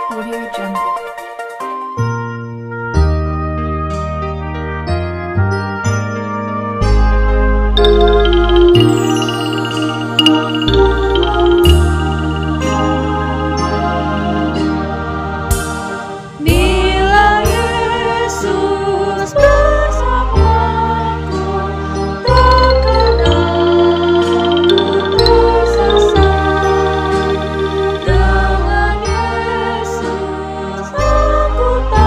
Audio Jungle. Bila Yesus bersamaku, takkan aku tersesat. Dengan Yesus aku takut, musuh takut yang maka jiwaku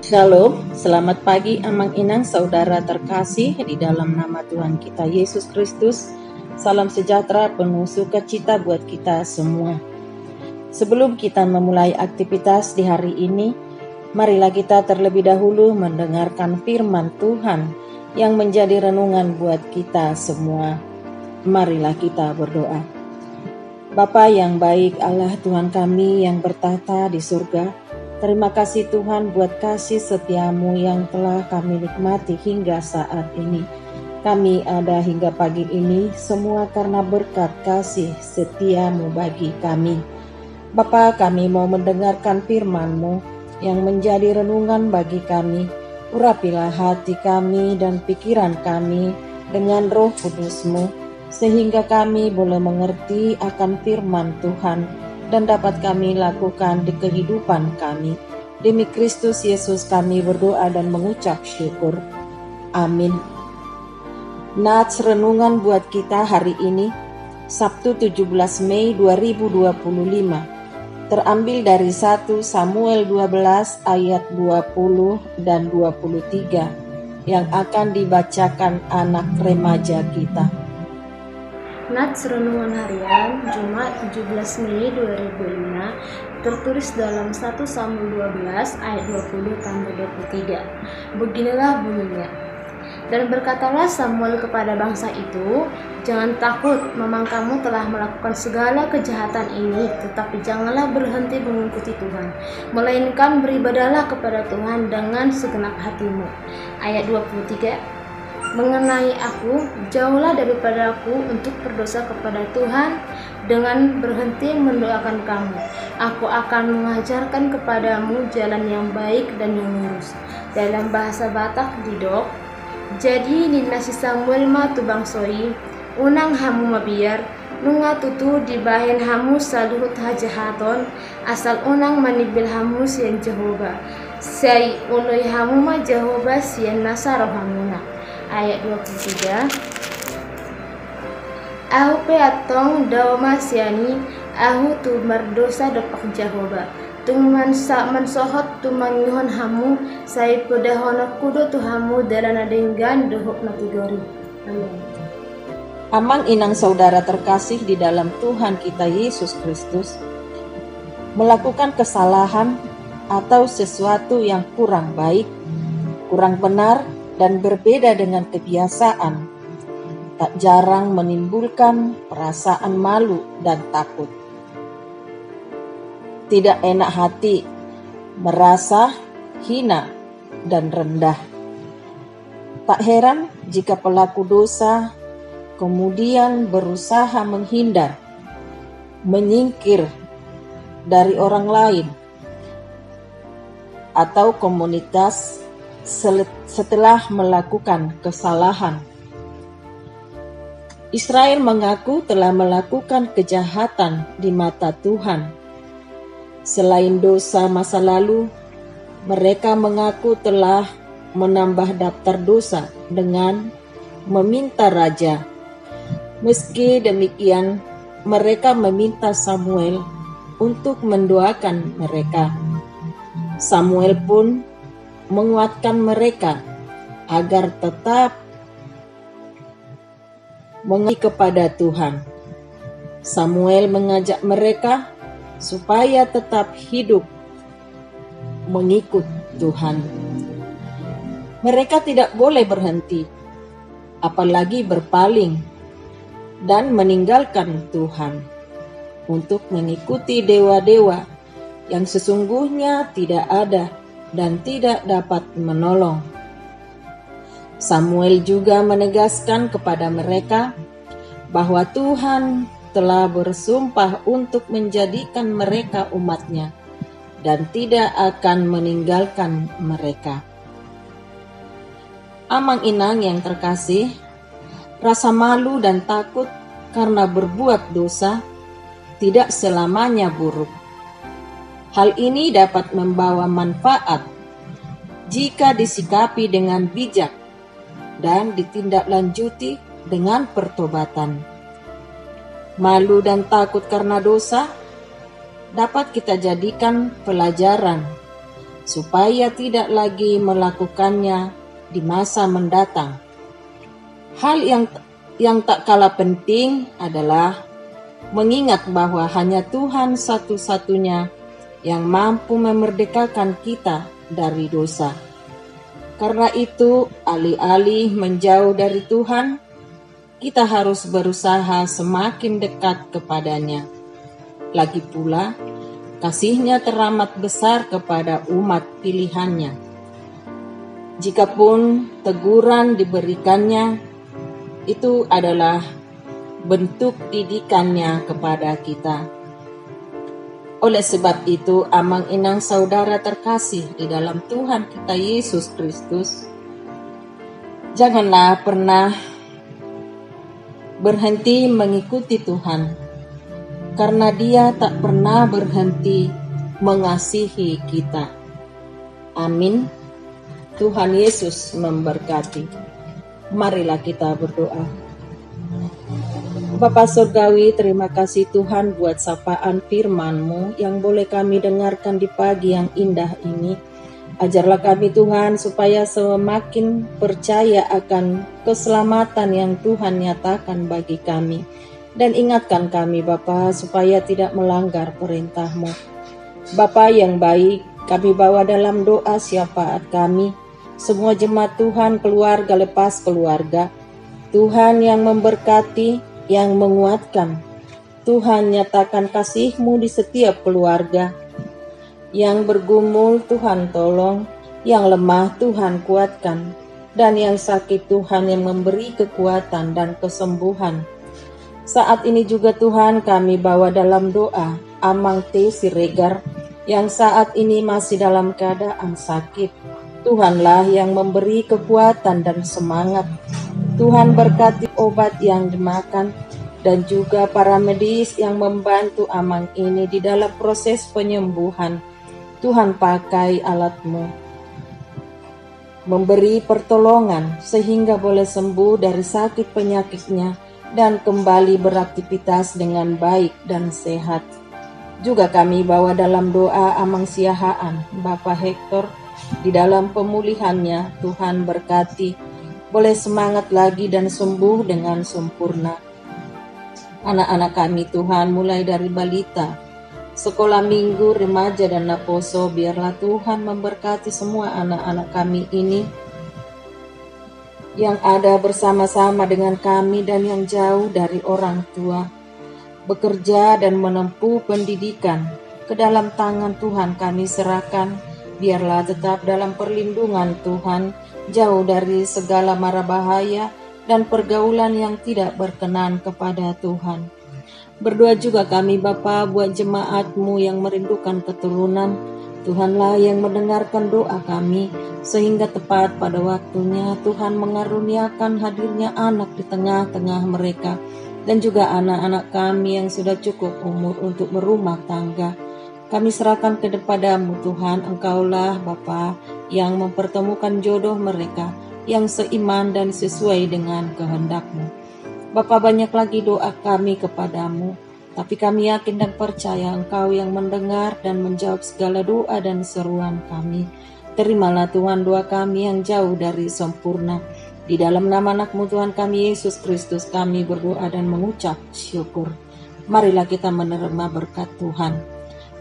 Shalom, selamat pagi Amang Inang saudara terkasih di dalam nama Tuhan kita Yesus Kristus. Salam sejahtera penuh sukacita buat kita semua. Sebelum kita memulai aktivitas di hari ini, marilah kita terlebih dahulu mendengarkan firman Tuhan yang menjadi renungan buat kita semua. Marilah kita berdoa. Bapa yang baik, Allah Tuhan kami yang bertahta di surga, terima kasih Tuhan buat kasih setiamu yang telah kami nikmati hingga saat ini. Kami ada hingga pagi ini semua karena berkat kasih setiamu bagi kami. Bapa, kami mau mendengarkan firman-Mu yang menjadi renungan bagi kami. Urapilah hati kami dan pikiran kami dengan Roh Kudus-Mu, sehingga kami boleh mengerti akan firman Tuhan dan dapat kami lakukan di kehidupan kami. Demi Kristus Yesus kami berdoa dan mengucap syukur. Amin. Nats renungan buat kita hari ini, Sabtu 17 Mei 2025, terambil dari 1 Samuel 12 ayat 20 dan 23, yang akan dibacakan anak remaja kita. Nats Renungan Harian Jumat 17 Mei 2005 tertulis dalam 1 Samuel 12 ayat 20-23. Beginilah bunyinya. Dan berkatalah Samuel kepada bangsa itu, jangan takut, memang kamu telah melakukan segala kejahatan ini, tetapi janganlah berhenti mengikuti Tuhan, melainkan beribadahlah kepada Tuhan dengan segenap hatimu. Ayat 23. Mengenai aku, jauhlah daripada aku untuk berdosa kepada Tuhan dengan berhenti mendoakan kamu. Aku akan mengajarkan kepadamu jalan yang baik dan yang lurus. Dalam bahasa Batak didok, jadi ninasi Samuel ma tu bangsoi, unang hamu mabiar, nunga tutu dibahen hamu saluhut hajahaton, asal unang manibil hamu sian Jehovah. Say unoy hamu ma Jehovah sian nasaroh hamuna. Ayat 23. Ahu pe atong dawma siani, ahu tu merdosa depak Jehovah. Tung mansohot tu mangihon hamu, say pedahona kudo tu hamu dalana denggan dohok natigori. Amin. Amang Inang saudara terkasih di dalam Tuhan kita Yesus Kristus, melakukan kesalahan atau sesuatu yang kurang baik, kurang benar, dan berbeda dengan kebiasaan, tak jarang menimbulkan perasaan malu dan takut. Tidak enak hati, merasa hina dan rendah. Tak heran jika pelaku dosa kemudian berusaha menghindar, menyingkir dari orang lain atau komunitas setelah melakukan kesalahan. Israel mengaku telah melakukan kejahatan di mata Tuhan. Selain dosa masa lalu, mereka mengaku telah menambah daftar dosa dengan meminta raja. Meski demikian, mereka meminta Samuel untuk mendoakan mereka. Samuel pun menguatkan mereka agar tetap mengabdi kepada Tuhan. Samuel mengajak mereka supaya tetap hidup mengikut Tuhan. Mereka tidak boleh berhenti, apalagi berpaling dan meninggalkan Tuhan untuk mengikuti dewa-dewa yang sesungguhnya tidak ada dan tidak dapat menolong. Samuel juga menegaskan kepada mereka bahwa Tuhan telah bersumpah untuk menjadikan mereka umat-Nya dan tidak akan meninggalkan mereka. Amang-inang yang terkasih, rasa malu dan takut karena berbuat dosa tidak selamanya buruk. Hal ini dapat membawa manfaat jika disikapi dengan bijak dan ditindaklanjuti dengan pertobatan. Malu dan takut karena dosa dapat kita jadikan pelajaran supaya tidak lagi melakukannya di masa mendatang. Hal yang tak kalah penting adalah mengingat bahwa hanya Tuhan satu-satunya yang mampu memerdekakan kita dari dosa. Karena itu, alih-alih menjauh dari Tuhan, kita harus berusaha semakin dekat kepadanya. Lagi pula, kasih-Nya teramat besar kepada umat pilihan-Nya. Jikapun teguran diberikannya, itu adalah bentuk didikannya kepada kita. Oleh sebab itu, amang-inang saudara terkasih di dalam Tuhan kita Yesus Kristus, janganlah pernah berhenti mengikuti Tuhan, karena Dia tak pernah berhenti mengasihi kita. Amin. Tuhan Yesus memberkati. Marilah kita berdoa. Bapa Surgawi, terima kasih Tuhan buat sapaan firman-Mu yang boleh kami dengarkan di pagi yang indah ini. Ajarlah kami Tuhan supaya semakin percaya akan keselamatan yang Tuhan nyatakan bagi kami. Dan ingatkan kami Bapa supaya tidak melanggar perintah-Mu. Bapa yang baik, kami bawa dalam doa syafaat kami, semua jemaat Tuhan, keluarga lepas keluarga. Tuhan yang memberkati, yang menguatkan. Tuhan nyatakan kasih-Mu di setiap keluarga. Yang bergumul Tuhan tolong, yang lemah Tuhan kuatkan, dan yang sakit Tuhan yang memberi kekuatan dan kesembuhan. Saat ini juga Tuhan kami bawa dalam doa Amang T. Siregar yang saat ini masih dalam keadaan sakit. Tuhanlah yang memberi kekuatan dan semangat. Tuhan berkati obat yang dimakan dan juga para medis yang membantu Amang ini di dalam proses penyembuhan. Tuhan pakai alat-Mu, memberi pertolongan sehingga boleh sembuh dari sakit penyakitnya dan kembali beraktivitas dengan baik dan sehat. Juga kami bawa dalam doa Amang Siahaan, Bapak Hector, di dalam pemulihannya. Tuhan berkati, boleh semangat lagi dan sembuh dengan sempurna. Anak-anak kami Tuhan, mulai dari balita, sekolah minggu, remaja dan naposo, biarlah Tuhan memberkati semua anak-anak kami ini yang ada bersama-sama dengan kami dan yang jauh dari orang tua, bekerja dan menempuh pendidikan. Ke dalam tangan Tuhan kami serahkan, Biarlah tetap dalam perlindungan Tuhan, jauh dari segala mara bahaya dan pergaulan yang tidak berkenan kepada Tuhan. Berdoa juga kami Bapa buat jemaat-Mu yang merindukan keturunan. Tuhanlah yang mendengarkan doa kami, sehingga tepat pada waktunya Tuhan mengaruniakan hadirnya anak di tengah-tengah mereka, dan juga anak-anak kami yang sudah cukup umur untuk berumah tangga. Kami serahkan kepadamu Tuhan, Engkaulah Bapa yang mempertemukan jodoh mereka yang seiman dan sesuai dengan kehendak-Mu. Bapa, banyak lagi doa kami kepadamu, tapi kami yakin dan percaya Engkau yang mendengar dan menjawab segala doa dan seruan kami. Terimalah Tuhan doa kami yang jauh dari sempurna. Di dalam nama anak-Mu Tuhan kami Yesus Kristus kami berdoa dan mengucap syukur. Marilah kita menerima berkat Tuhan.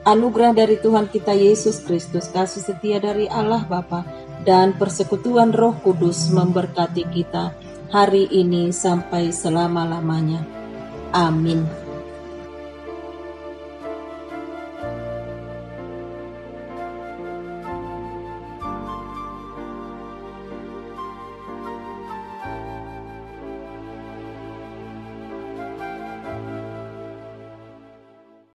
Anugerah dari Tuhan kita Yesus Kristus, kasih setia dari Allah Bapa, dan persekutuan Roh Kudus memberkati kita hari ini sampai selama-lamanya. Amin.